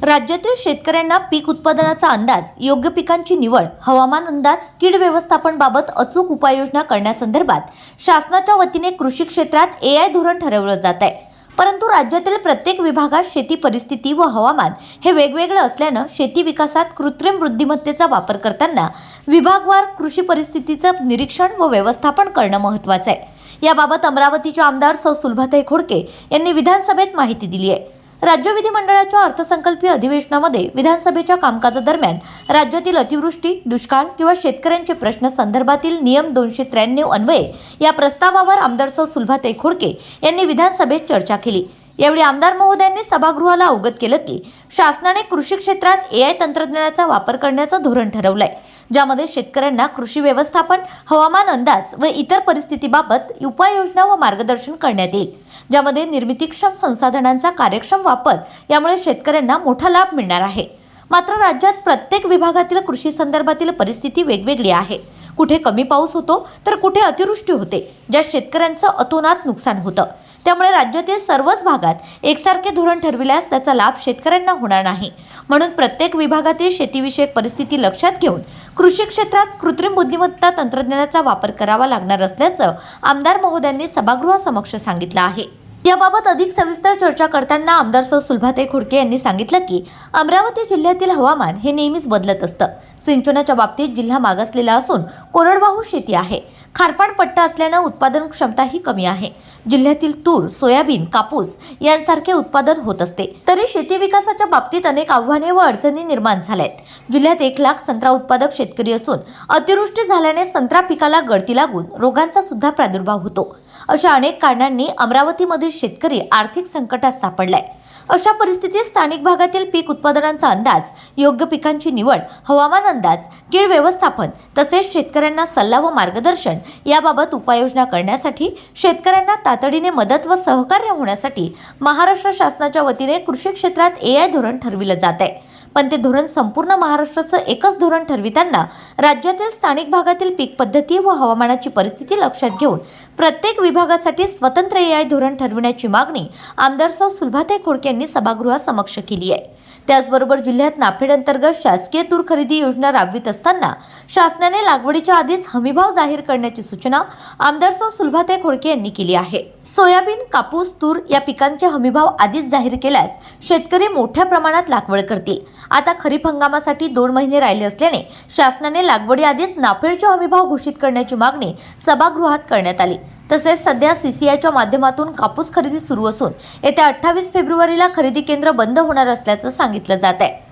राज्यातील शेतकऱ्यांना पीक उत्पादनाचा अंदाज, योग्य पिकांची निवड, हवामान अंदाज, कीड व्यवस्थापन बाबत अचूक उपाययोजना करण्यासंदर्भात शासनाच्या वतीने कृषी क्षेत्रात AI धोरण ठरवलं जात आहे। परंतु राज्यातील प्रत्येक विभागात शेती परिस्थिती व हवामान हे वेगवेगळे असल्याने शेती विकासात कृत्रिम बुद्धिमत्तेचा वापर करताना विभागवार कृषी परिस्थितीचं निरीक्षण व व्यवस्थापन करणं महत्त्वाचं आहे। याबाबत अमरावतीचे आमदार सौ सुलभाताई खोडके यांनी विधानसभेत माहिती दिली आहे। राज्य विधिमंडळाच्या अर्थसंकल्पीय अधिवेशनामध्ये विधानसभेच्या कामकाजादरम्यान राज्यातील अतिवृष्टी, दुष्काळ किंवा शेतकऱ्यांचे प्रश्न संदर्भातील नियम 293 अन्वये या प्रस्तावावर आमदार सौ सुलभाताई खोडके यांनी विधानसभेत चर्चा केली। यावेळी आमदार महोदयांनी सभागृहाला अवगत केलं की शासनाने कृषी क्षेत्रात AI तंत्रज्ञानाचा वापर करण्याचं धोरण ठरवलंय, ज्यामध्ये शेतकऱ्यांना कृषी व्यवस्थापन, हवामान अंदाज व इतर परिस्थितीबाबत उपाययोजना व मार्गदर्शन करण्यात येईल, ज्यामध्ये निर्मितीक्षम संसाधनांचा कार्यक्षम वापर यामुळे शेतकऱ्यांना मोठा लाभ मिळणार आहे। मात्र राज्यात प्रत्येक विभागातील कृषी संदर्भातील परिस्थिती वेगवेगळी आहे। कुठे कमी पाऊस होतो तर कुठे अतिवृष्टी होते, ज्या शेतकऱ्यांचं अतोनात नुकसान होतं। त्यामुळे राज्यातील सर्वच भागात एकसारखे धोरण ठरविल्यास त्याचा लाभ शेतकऱ्यांना होणार नाही। म्हणून प्रत्येक विभागातील शेतीविषयक परिस्थिती लक्षात घेऊन कृषी क्षेत्रात कृत्रिम बुद्धिमत्ता तंत्रज्ञानाचा वापर करावा लागणार असल्याचं आमदार महोदयांनी सभागृहासमक्ष सांगितलं आहे। याबाबत अधिक सविस्तर चर्चा करताना आमदार सौ सुलभाताई खोडके यांनी सांगितलं की अमरावती जिल्ह्यातील हवामान हे नेहमीच बदलत असतं। सिंचनाच्या बाबतीत जिल्हा मागासलेला असून कोरडवाहू शेती आहे। खारपान पट्टा असल्याने उत्पादन क्षमताही कमी आहे। जिल्ह्यातील तूर, सोयाबीन, कापूस यांसारखे उत्पादन होत असते, तरी शेती विकासाच्या बाबतीत अनेक आव्हाने व अडचणी निर्माण झाल्यात। जिल्ह्यात 1 लाख संत्रा उत्पादक शेतकरी असून अतिवृष्टी झाल्याने संत्रा पिकाला गळती लागून रोगांचा सुद्धा प्रादुर्भाव होतो। अशा अनेक कारणांनी अमरावतीमधील शेतकरी आर्थिक संकटात सापडलाय। अशा परिस्थितीत स्थानिक भागातील पीक उत्पादनांचा अंदाज, योग्य पिकांची निवड, हवामान अंदाज, कीड व्यवस्थापन तसेच शेतकऱ्यांना सल्ला व मार्गदर्शन याबाबत उपाययोजना करण्यासाठी शेतकऱ्यांना तातडीने मदत व सहकार्य होण्यासाठी महाराष्ट्र शासनाच्या वतीने कृषी क्षेत्रात AI धोरण ठरविलं जात आहे। पण ते धोरण संपूर्ण महाराष्ट्राचं एकच धोरण ठरविताना राज्यातील स्थानिक भागातील पीक पद्धती व हवामानाची परिस्थिती लक्षात घेऊन प्रत्येक विभागासाठी स्वतंत्र AI धोरण ठरविण्याची मागणी आमदार सौ सुलभाताई खोडके यांनी सभागृहासमक्ष केली आहे। त्याचबरोबर जिल्ह्यात नाफेड अंतर्गत शासकीय तूर खरेदी योजना राबवित असताना शासनाने लागवडीच्या आधीच हमीभाव जाहीर करण्याची सूचना आमदार सौ सुलभाताई खोडके यांनी केली आहे। सोयाबीन, कापूस, तूर या पिकांचे हमीभाव आधीच जाहीर केल्यास शेतकरी मोठ्या प्रमाणात लागवड करतील। आता खरीप हंगामासाठी 2 महिने राहिले असल्याने शासनाने लागवडी आधीच नाफेडचे हमीभाव घोषित करण्याची मागणी सभागृहात करण्यात आली। तसेच सध्या CCIच्या माध्यमातून कापूस खरेदी सुरू असून येत्या 28 फेब्रुवारीला खरेदी केंद्र बंद होणार असल्याचं सांगितलं जात आहे।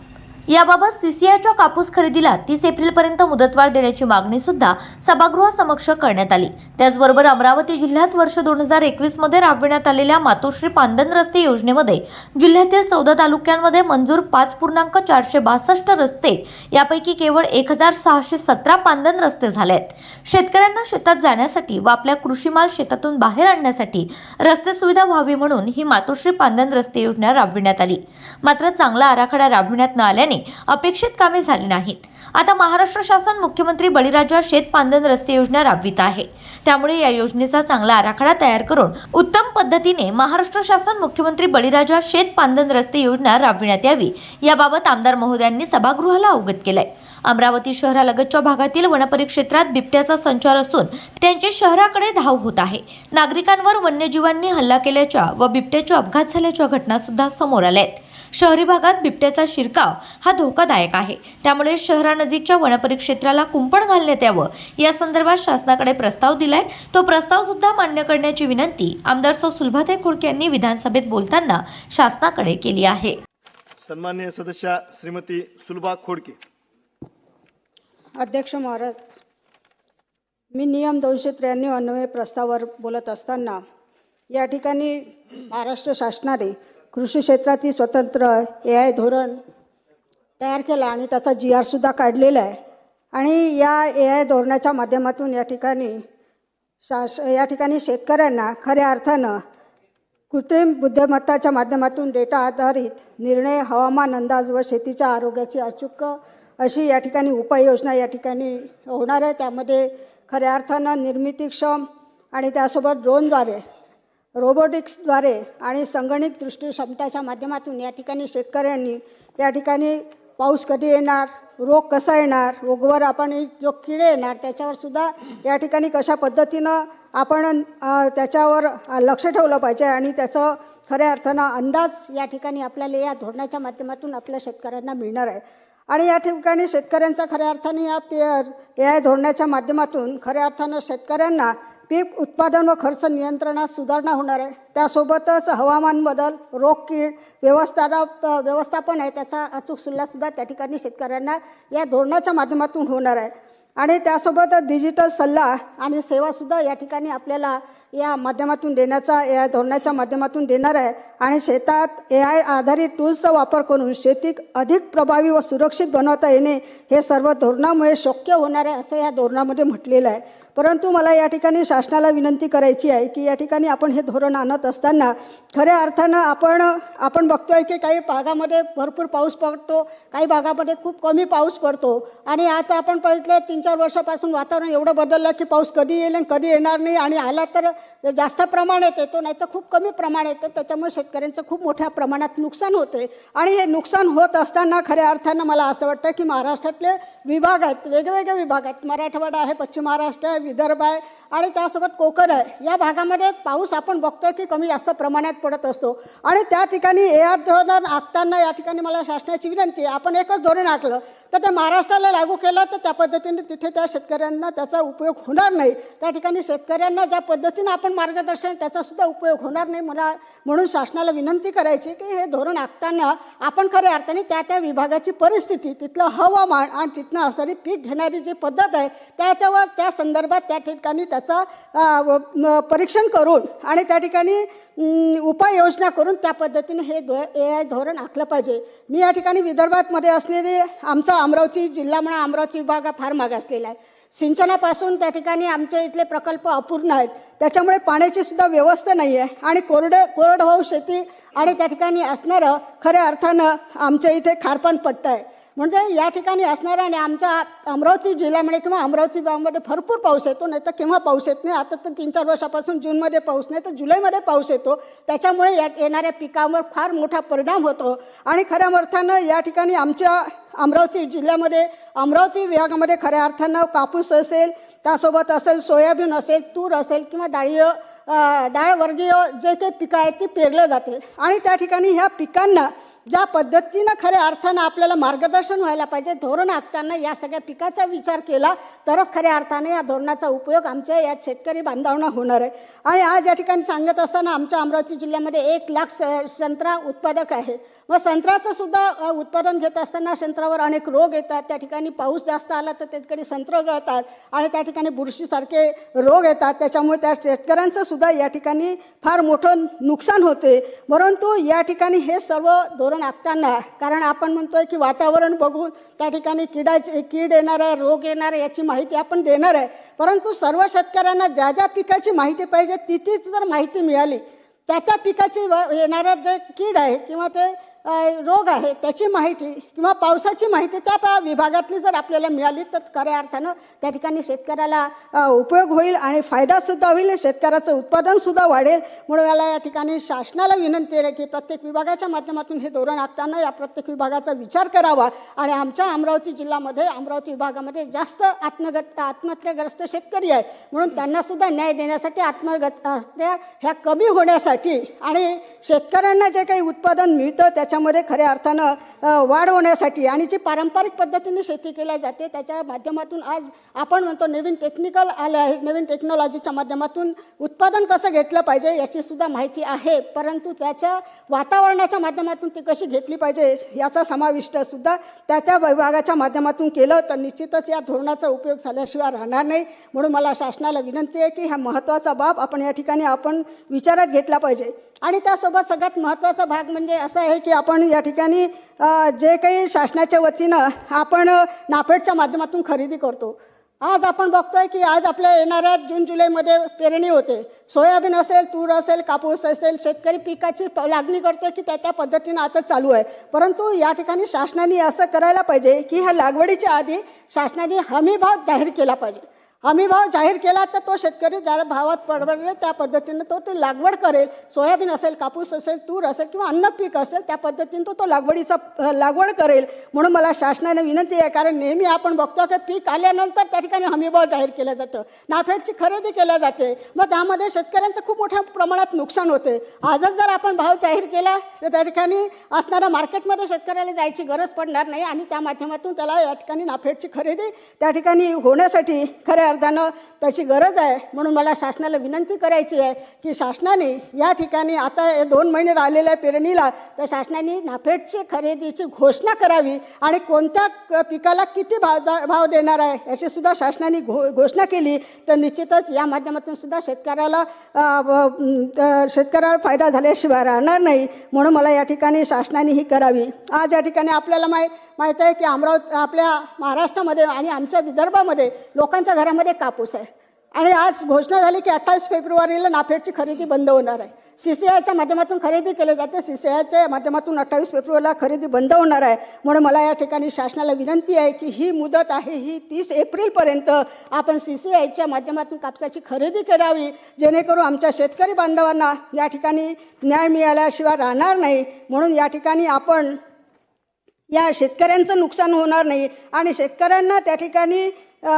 याबाबत CCIच्या कापूस खरेदीला 30 एप्रिलपर्यंत मुदतवाढ देण्याची मागणी सुद्धा सभागृहासमक्ष करण्यात आली। त्याचबरोबर अमरावती जिल्ह्यात वर्ष 2021 मध्ये राबविण्यात आलेल्या मातोश्री पांदन रस्ते योजनेमध्ये जिल्ह्यातील 14 तालुक्यांमध्ये मंजूर 5.462 रस्ते यापैकी केवळ 1617 पांदन रस्ते झाले आहेत। शेतकऱ्यांना शेतात जाण्यासाठी व आपल्या कृषी माल शेतातून बाहेर आणण्यासाठी रस्ते सुविधा व्हावी म्हणून ही मातोश्री पांदन रस्ते योजना राबविण्यात आली। मात्र चांगला आराखडा राबविण्यात न आल्याने अपेक्षित कामे झाली नाहीत। आता महाराष्ट्र शासन मुख्यमंत्री बळीराजा शेत पांदन रस्ते योजना राबवित आहे। त्यामुळे या योजनेचा चांगला आराखडा तयार करून उत्तम पद्धतीने महाराष्ट्र शासन मुख्यमंत्री बळीराजा शेत पांदन रस्ते योजना राबविण्यात यावी याबाबत आमदार महोदयांनी सभागृहाला अवगत केलंय। अमरावती शहरालगतच्या भागातील वनपरिक्षेत्रात बिबट्याचा संचार असून त्यांची शहराकडे धाव होत आहे। नागरिकांवर वन्यजीवांनी हल्ला केल्याच्या व बिबट्याचे अपघात झाल्याच्या घटना सुद्धा समोर आल्या आहेत। शहरी भागात बिबट्याचा शिरकाव हा धोकादायक आहे। त्यामुळे शहरानजीकच्या वनपरिक्षेत्राला कुंपण घालण्यात यावं या संदर्भात शासनाकडे प्रस्ताव दिलाय। तो प्रस्ताव सुद्धा मान्य करण्याची विनंती आमदार सौ सुलभाताई खोडके यांनी विधानसभेत बोलताना शासनाकडे केली आहे। सन्माननीय सदस्या श्रीमती सुलभा खोडके। अध्यक्ष महाराज, मी नियम 293 अन्वये प्रस्तावावर बोलत असताना या ठिकाणी महाराष्ट्र शासनाने कृषी क्षेत्रातील स्वतंत्र AI धोरण तयार केला आणि त्याचा GR सुद्धा काढलेला आहे। आणि या AI धोरणाच्या माध्यमातून या ठिकाणी शेतकऱ्यांना खऱ्या अर्थानं कृत्रिम बुद्धिमत्ताच्या माध्यमातून डेटा आधारित निर्णय, हवामान अंदाज व शेतीच्या आरोग्याची अचूक अशी या ठिकाणी उपाययोजना या ठिकाणी होणार आहे। त्यामध्ये खऱ्या अर्थानं निर्मितीक्षम आणि त्यासोबत ड्रोनद्वारे रोबोटिक्सद्वारे आणि संगणक दृष्टी क्षमताच्या माध्यमातून या ठिकाणी शेतकऱ्यांनी या ठिकाणी पाऊस कधी येणार, रोग कसा येणार, रोगवर आपण जो किडे येणार त्याच्यावर सुद्धा या ठिकाणी कशा पद्धतीनं आपण त्याच्यावर लक्ष ठेवलं पाहिजे आणि त्याचं खऱ्या अर्थानं अंदाज या ठिकाणी आपल्याला या धोरणाच्या माध्यमातून आपल्या शेतकऱ्यांना मिळणार आहे. आणि या ठिकाणी शेतकऱ्यांचा खऱ्या अर्थाने या AI धोरणाच्या माध्यमातून खऱ्या अर्थानं शेतकऱ्यांना पीक उत्पादन व खर्च नियंत्रणात सुधारणा होणार आहे. त्यासोबतच हवामान बदल, रोग कीड व्यवस्थापन आहे त्याचा अचूक सल्लासुद्धा त्या ठिकाणी शेतकऱ्यांना या धोरणाच्या माध्यमातून होणार आहे. आणि त्यासोबत डिजिटल सल्ला आणि सेवासुद्धा या ठिकाणी आपल्याला या माध्यमातून देण्याचा या धोरणाच्या माध्यमातून देणार आहे. आणि शेतात AI आधारित टूल्सचा वापर करून शेती अधिक प्रभावी व सुरक्षित बनवता येणे हे सर्व धोरणामुळे शक्य होणार आहे असं या धोरणामध्ये म्हटलेलं आहे. परंतु मला या ठिकाणी शासनाला विनंती करायची आहे की या ठिकाणी आपण हे धोरण आणत असताना खऱ्या अर्थानं आपण बघतोय की काही भागामध्ये भरपूर पाऊस पडतो, काही भागामध्ये खूप कमी पाऊस पडतो. आणि आता आपण बघितले 3-4 वर्षापासून वातावरण एवढं बदललं की पाऊस कधी येईल आणि कधी येणार नाही, आणि आला तर जास्त प्रमाणात येतो नाही तर खूप कमी प्रमाणात येतो. त्याच्यामुळे शेतकऱ्यांचं खूप मोठ्या प्रमाणात नुकसान होते. आणि हे नुकसान होत असताना खऱ्या अर्थानं मला असं वाटतं की महाराष्ट्रातले विभाग आहेत, वेगवेगळे विभाग आहेत, मराठवाडा आहे, पश्चिम महाराष्ट्र आहे, विदर्भ आहे आणि त्यासोबत कोकण आहे. या भागामध्ये पाऊस आपण बघतोय की कमी जास्त प्रमाणात पडत असतो. आणि त्या ठिकाणी AI धोरण आखताना या ठिकाणी मला शासनाची विनंती आहे, आपण एकच धोरण आखलं तर ते महाराष्ट्राला लागू केलं तर त्या पद्धतीने तिथे त्या शेतकऱ्यांना त्याचा उपयोग होणार नाही. त्या ठिकाणी शेतकऱ्यांना ज्या पद्धतीने आपण मार्गदर्शन त्याचा सुद्धा उपयोग होणार नाही. मला म्हणून शासनाला विनंती करायची की हे धोरण आखताना आपण खऱ्या अर्थाने त्या विभागाची परिस्थिती, तिथलं हवामान आणि तिथनं असणारी पीक घेणारी जी पद्धत आहे त्याच्यावर त्या संदर्भात त्या ठिकाणी त्याचा परीक्षण करून आणि त्या ठिकाणी उपाययोजना करून त्या पद्धतीने हे AI धोरण आखलं पाहिजे. मी या ठिकाणी विदर्भातमध्ये असलेले आमचा अमरावती जिल्हा म्हणा अमरावती विभाग हा फार मागासलेला आहे. सिंचनापासून त्या ठिकाणी आमचे इथले प्रकल्प अपूर्ण आहेत, त्याच्यामुळे पाण्याची सुद्धा व्यवस्था नाही आहे. आणि कोरडवाहू शेती आणि त्या ठिकाणी असणारं खऱ्या अर्थानं आमच्या इथे खारपान पट्टा आहे. म्हणजे या ठिकाणी असणारा आणि आमच्या अमरावती जिल्ह्यामध्ये किंवा अमरावती विभागामध्ये भरपूर पाऊस येतो, नाही तर केव्हा पाऊस येत नाही. आता तर 3-4 वर्षापासून जूनमध्ये पाऊस नाही तर जुलैमध्ये पाऊस येतो. त्याच्यामुळे येणाऱ्या पिकांवर फार मोठा परिणाम होतो. आणि खऱ्या अर्थानं या ठिकाणी आमच्या अमरावती जिल्ह्यामध्ये अमरावती विभागामध्ये खऱ्या अर्थानं कापूस असेल, त्यासोबत असेल सोयाबीन असेल, तूर असेल किंवा डाळवर्गीय जे काही पिकं आहेत ती पेरले जाते. आणि त्या ठिकाणी ह्या पिकांना ज्या पद्धतीनं खऱ्या अर्थानं आपल्याला मार्गदर्शन व्हायला पाहिजे, धोरण आखताना या सगळ्या पिकाचा विचार केला तरच खऱ्या अर्थाने या धोरणाचा उपयोग आमच्या या शेतकरी बांधवांना होणार आहे. आणि आज या ठिकाणी सांगत असताना आमच्या अमरावती जिल्ह्यामध्ये 1 लाख संत्रा उत्पादक आहे. मग संत्र्याचं सुद्धा उत्पादन घेत असताना संत्र्यावर अनेक रोग येतात. त्या ठिकाणी पाऊस जास्त आला तर त्याकडे संत्र गळतात आणि त्या ठिकाणी बुरशीसारखे रोग येतात. त्याच्यामुळे त्या शेतकऱ्यांचं सुद्धा या ठिकाणी फार मोठं नुकसान होते. परंतु या ठिकाणी हे सर्व धोरण आखताना, कारण आपण म्हणतोय की वातावरण बघून त्या ठिकाणी कीड येणार आहे, रोग येणार आहे याची माहिती आपण देणार आहे. परंतु सर्व शेतकऱ्यांना ज्या ज्या पिकाची माहिती पाहिजे तीच जर माहिती मिळाली, त्या पिकाची येणारं जे कीड आहे किंवा ते रोग आहे त्याची माहिती किंवा पावसाची माहिती त्या विभागातली जर आपल्याला मिळाली तर खऱ्या अर्थानं त्या ठिकाणी शेतकऱ्याला उपयोग होईल आणि फायदासुद्धा होईल, शेतकऱ्याचं उत्पादनसुद्धा वाढेल. म्हणून मला या ठिकाणी शासनाला विनंती आहे की प्रत्येक विभागाच्या माध्यमातून हे धोरण आखताना या प्रत्येक विभागाचा विचार करावा. आणि आमच्या अमरावती जिल्ह्यामध्ये अमरावती विभागामध्ये जास्त आत्महत्याग्रस्त शेतकरी आहेत, म्हणून त्यांनासुद्धा न्याय देण्यासाठी आत्महत्या ह्या कमी होण्यासाठी आणि शेतकऱ्यांना जे काही उत्पादन मिळतं त्याच्यामध्ये खऱ्या अर्थानं वाढ होण्यासाठी आणि जी पारंपरिक पद्धतीने शेती केली जाते त्याच्या माध्यमातून आज आपण म्हणतो नवीन टेक्निकल आलं आहे, नवीन टेक्नॉलॉजीच्या माध्यमातून उत्पादन कसं घेतलं पाहिजे याची सुद्धा माहिती आहे. परंतु त्याच्या वातावरणाच्या माध्यमातून ती कशी घेतली पाहिजे याचा समाविष्ट सुद्धा त्या विभागाच्या माध्यमातून केलं तर निश्चितच या धोरणाचा उपयोग झाल्याशिवाय राहणार नाही. म्हणून मला शासनाला विनंती आहे की हा महत्त्वाचा बाब आपण या ठिकाणी आपण विचारात घेतला पाहिजे. आणि त्यासोबत सगळ्यात महत्त्वाचा भाग म्हणजे असं आहे की आपण या ठिकाणी जे काही शासनाच्या वतीनं आपण नाफेडच्या माध्यमातून खरेदी करतो. आज आपण बघतोय की आज आपल्या येणाऱ्या जून-जुलैमध्ये पेरणी होते. सोयाबीन असेल, तूर असेल, कापूस असेल, शेतकरी पिकाची लागणी करते की त्या पद्धतीनं आता चालू आहे. परंतु या ठिकाणी शासनाने असं करायला पाहिजे की ह्या लागवडीच्या आधी शासनाने हमीभाव जाहीर केला पाहिजे. हमीभाव जाहीर केला तर तो शेतकरी ज्या भावात परवडेल त्या पद्धतीनं तो ते लागवड करेल. सोयाबीन असेल, कापूस असेल, तूर असेल किंवा अन्न पीक असेल त्या पद्धतीनं तो लागवड करेल. म्हणून मला शासनाने विनंती आहे, कारण नेहमी आपण बघतो की पीक आल्यानंतर त्या ठिकाणी हमीभाव जाहीर केला जातं, नाफेडची खरेदी केल्या जाते, मग त्यामध्ये शेतकऱ्यांचं खूप मोठ्या प्रमाणात नुकसान होते. आजच जर आपण भाव जाहीर केला तर त्या ठिकाणी असणाऱ्या मार्केटमध्ये शेतकऱ्याला जायची गरज पडणार नाही आणि त्या माध्यमातून त्याला या ठिकाणी नाफेडची खरेदी त्या ठिकाणी होण्यासाठी खऱ्या अर्थानं त्याची गरज आहे. म्हणून मला शासनाला विनंती करायची आहे की शासनाने या ठिकाणी आता 2 महिने राहिलेल्या पेरणीला तर शासनाने नाफेडची खरेदीची घोषणा करावी आणि कोणत्या पिकाला किती भाव देणार आहे याची सुद्धा शासनाने घोषणा केली तर निश्चितच या माध्यमातून सुद्धा शेतकऱ्याला फायदा झाल्याशिवाय राहणार नाही. म्हणून मला या ठिकाणी शासनाने ही करावी. आज या ठिकाणी आपल्याला माहीत आहे की आपल्या महाराष्ट्रामध्ये आणि आमच्या विदर्भामध्ये लोकांच्या घरामध्ये कापूस आहे आणि आज घोषणा झाली की 28 फेब्रुवारीला नाफेडची खरेदी बंद होणार आहे. CCIच्या माध्यमातून खरेदी केली जाते, CCIच्या माध्यमातून 28 फेब्रुवारीला खरेदी बंद होणार आहे. म्हणून मला या ठिकाणी शासनाला विनंती आहे की ही मुदत आहे ही 30 एप्रिलपर्यंत आपण CCIच्या माध्यमातून कापसाची खरेदी करावी, जेणेकरून आमच्या शेतकरी बांधवांना या ठिकाणी न्याय मिळाल्याशिवाय राहणार नाही. म्हणून या ठिकाणी आपण या शेतकऱ्यांचं नुकसान होणार नाही आणि शेतकऱ्यांना त्या ठिकाणी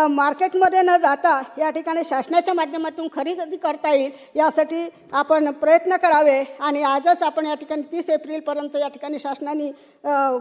मार्केटमध्ये न जाता या ठिकाणी शासनाच्या माध्यमातून खरेदी करता येईल यासाठी आपण प्रयत्न करावे आणि आजच आपण या ठिकाणी 30 एप्रिलपर्यंत या ठिकाणी शासनाने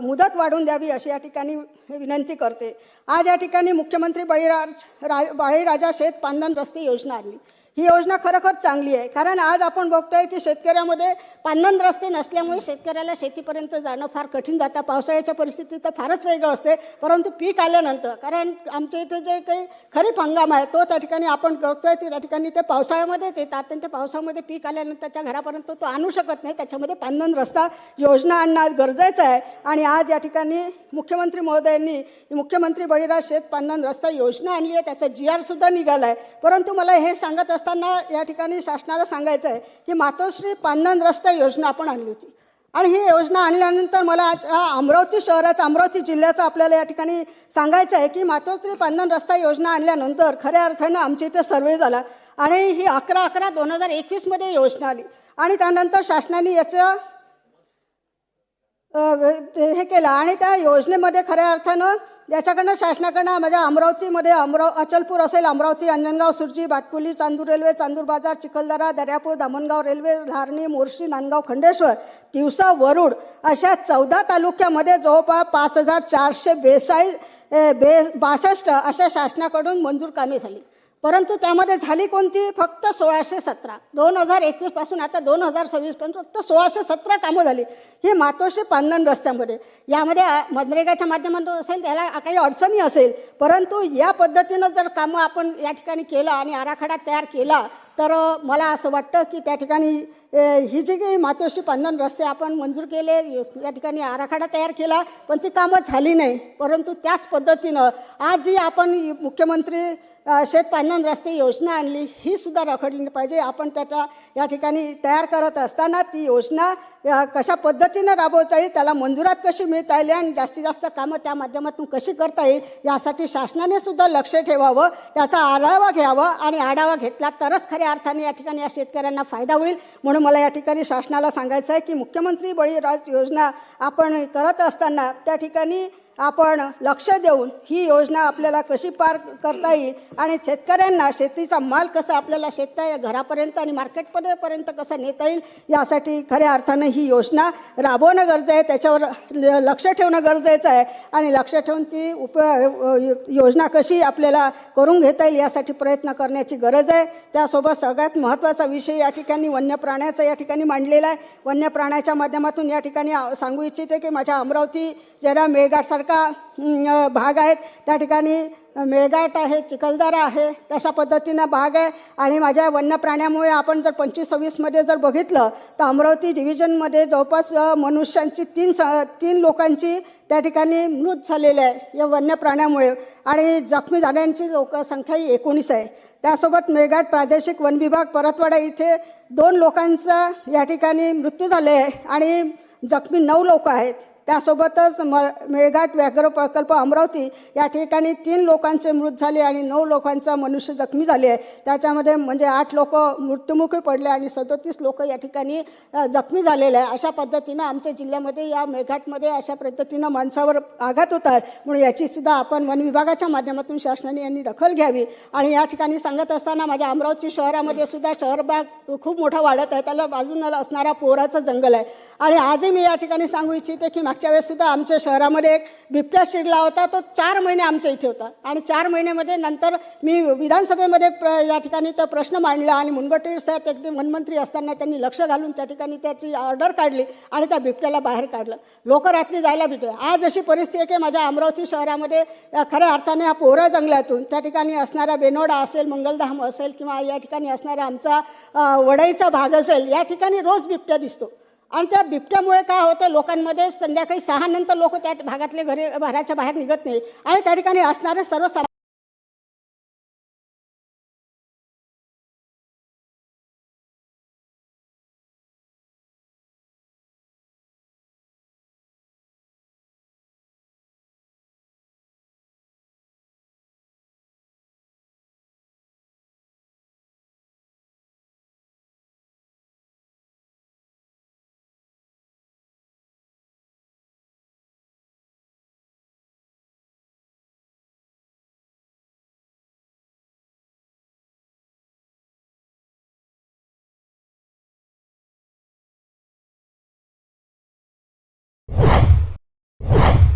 मुदत वाढवून द्यावी अशी या ठिकाणी विनंती करते. आज या ठिकाणी मुख्यमंत्री बळीराजा शेत पांधन रस्ते योजना आली. ही योजना खरोखर चांगली आहे, कारण आज आपण बघतोय की शेतकऱ्यामध्ये पांधन रस्ते नसल्यामुळे शेतकऱ्याला शेतीपर्यंत जाणं फार कठीण जातं. पावसाळ्याच्या परिस्थितीत तर फारच वेगळं असते, परंतु पीक आल्यानंतर कारण आमच्या इथे जे काही खरीप हंगाम आहे तो त्या ठिकाणी आपण करतोय ते त्या ठिकाणी ते पावसाळ्यामध्ये येतात आणि ते पावसामध्ये पीक आल्यानंतरच्या घरापर्यंत तो आणू शकत नाही. त्याच्यामध्ये पांधन रस्ता योजना आणणं गरजेचं आहे आणि आज या ठिकाणी मुख्यमंत्री महोदयांनी मुख्यमंत्री बळीराज शेत पांधन रस्ता योजना आणली आहे. त्याचा GR सुद्धा निघाला आहे. परंतु मला हे सांगत असताना या ठिकाणी शासनाला सांगायचं आहे की मातोश्री पांधन रस्ता योजना आपण आणली होती आणि ही योजना आणल्यानंतर मला अमरावती शहराचा अमरावती जिल्ह्याचा आपल्याला या ठिकाणी सांगायचं आहे की मातोश्री पांधन रस्ता योजना आणल्यानंतर खऱ्या अर्थानं आमच्या इथे सर्वे झाला आणि ही 11/11/2021 योजना आली आणि त्यानंतर शासनाने याचं हे केलं आणि त्या योजनेमध्ये खऱ्या अर्थानं याच्याकडनं शासनाकडनं माझ्या अमरावतीमध्ये अचलपूर असेल, अमरावती, अंजनगाव, सुरजी, बातकुली, चांदूर रेल्वे, चांदूर बाजार, चिखलदरा, दर्यापूर, दामणगाव रेल्वे, धारणी, मोर्शी, नांदगाव, खंडेश्वर, तिवसा, वरुड अशा 14 तालुक्यामध्ये जवळपास 5462 अशा शासनाकडून मंजूर कामे झाली. परंतु त्यामध्ये झाली कोणती? फक्त 1617. 2021 पासून आता 2026 पर्यंत फक्त 1617 कामं झाली ही मातोश्री पांधन रस्त्यामध्ये. यामध्ये मनरेगाच्या माध्यमातून असेल त्याला काही अडचणी असेल, परंतु या पद्धतीनं जर कामं आपण या ठिकाणी केलं आणि आराखडा तयार केला तर मला असं वाटतं की त्या ठिकाणी ही जी काही मातोश्री पांधन रस्ते आपण मंजूर केले, या ठिकाणी आराखडा तयार केला पण ती कामं झाली नाही. परंतु त्याच पद्धतीनं आज जी आपण मुख्यमंत्री शेत पांधन रस्ते योजना आणली ही सुद्धा रखडली पाहिजे. आपण त्याचा या ठिकाणी तयार करत असताना ती योजना कशा पद्धतीनं राबवता येईल, त्याला मंजुरात कशी मिळता येईल आणि जास्तीत जास्त कामं त्या माध्यमातून कशी करता येईल यासाठी शासनाने सुद्धा लक्ष ठेवावं, त्याचा आढावा घ्यावा आणि आढावा घेतला तरच खऱ्या अर्थाने या ठिकाणी या शेतकऱ्यांना फायदा होईल. म्हणून मला या ठिकाणी शासनाला सांगायचं आहे की मुख्यमंत्री बळीराज योजना आपण करत असताना त्या ठिकाणी आपण लक्ष देऊन ही योजना आपल्याला कशी पार करता येईल आणि शेतकऱ्यांना शेतीचा माल कसा आपल्याला घरापर्यंत आणि मार्केटपर्यंत कसा नेता येईल यासाठी खऱ्या अर्थानं ही योजना राबवणं गरजेचं आहे. त्याच्यावर लक्ष ठेवणं गरजेचं आहे आणि लक्ष ठेवून ती योजना कशी आपल्याला करून घेता येईल यासाठी प्रयत्न करण्याची गरज आहे. त्यासोबत सगळ्यात महत्त्वाचा विषय या ठिकाणी वन्य प्राण्याचा या ठिकाणी मांडलेला आहे. वन्य प्राण्याच्या माध्यमातून या ठिकाणी सांगू इच्छिते की माझ्या अमरावती जरा मेळघाटसारखा भाग आहेत, त्या ठिकाणी मेळघाट आहे, चिखलदरा आहे, तशा पद्धतीनं भाग आहे आणि माझ्या वन्य प्राण्यामुळे आपण जर 25-26 जर बघितलं तर अमरावती डिव्हिजनमध्ये जवळपास मनुष्यांची 3 लोकांची त्या ठिकाणी मृत झालेले आहे या वन्य प्राण्यामुळे आणि जखमी झालेल्यांची संख्या 19 आहे. त्यासोबत मेळघाट प्रादेशिक वन विभाग परतवाडा इथे 2 लोकांचा या ठिकाणी मृत्यू झाले आहे आणि जखमी 9 लोक आहेत. त्यासोबतच मेळघाट व्याघ्र प्रकल्प अमरावती या ठिकाणी 3 लोकांचे मृत झाले आणि 9 लोकांचा मनुष्य जखमी झाले आहे. त्याच्यामध्ये म्हणजे 8 लोक मृत्युमुखी पडले आणि 37 लोक या ठिकाणी जखमी झालेले आहे. अशा पद्धतीनं आमच्या जिल्ह्यामध्ये या मेळघाटमध्ये अशा पद्धतीनं माणसावर आघात होत आहे. म्हणून याची सुद्धा आपण वन विभागाच्या माध्यमातून शासनाने यांनी दखल घ्यावी. आणि या ठिकाणी सांगत असताना माझ्या अमरावती शहरामध्ये सुद्धा शहरभाग खूप मोठा वाढत आहे. त्याला बाजूला असणारा पोहराचं जंगल आहे. आणि आजही मी या ठिकाणी सांगू इच्छिते की मागच्या वेळेस सुद्धा आमच्या शहरामध्ये एक बिबट्या शिरला होता. तो 4 महिने आमच्या इथे होता आणि 4 महिन्यामध्ये नंतर मी विधानसभेमध्ये या ठिकाणी तो प्रश्न मांडला आणि मुनगंटीवार साहेब एकटे वनमंत्री असताना त्यांनी लक्ष घालून त्या ठिकाणी त्याची ऑर्डर काढली आणि त्या बिबट्याला बाहेर काढलं. लोक रात्री जायला भेटले. आज अशी परिस्थिती आहे की माझ्या अमरावती शहरामध्ये खऱ्या अर्थाने हा पोहरा जंगलातून त्या ठिकाणी असणारा बेनोडा असेल, मंगलधाम असेल किंवा या ठिकाणी असणारा आमचा वडाईचा भाग असेल, या ठिकाणी रोज बिबट्या दिसतो. आणि त्या बिबट्यामुळे काय होतं, लोकांमध्ये संध्याकाळी 6 नंतर लोक त्या भागातले घराच्या बाहेर निघत नाही आणि त्या ठिकाणी असणारे सर्व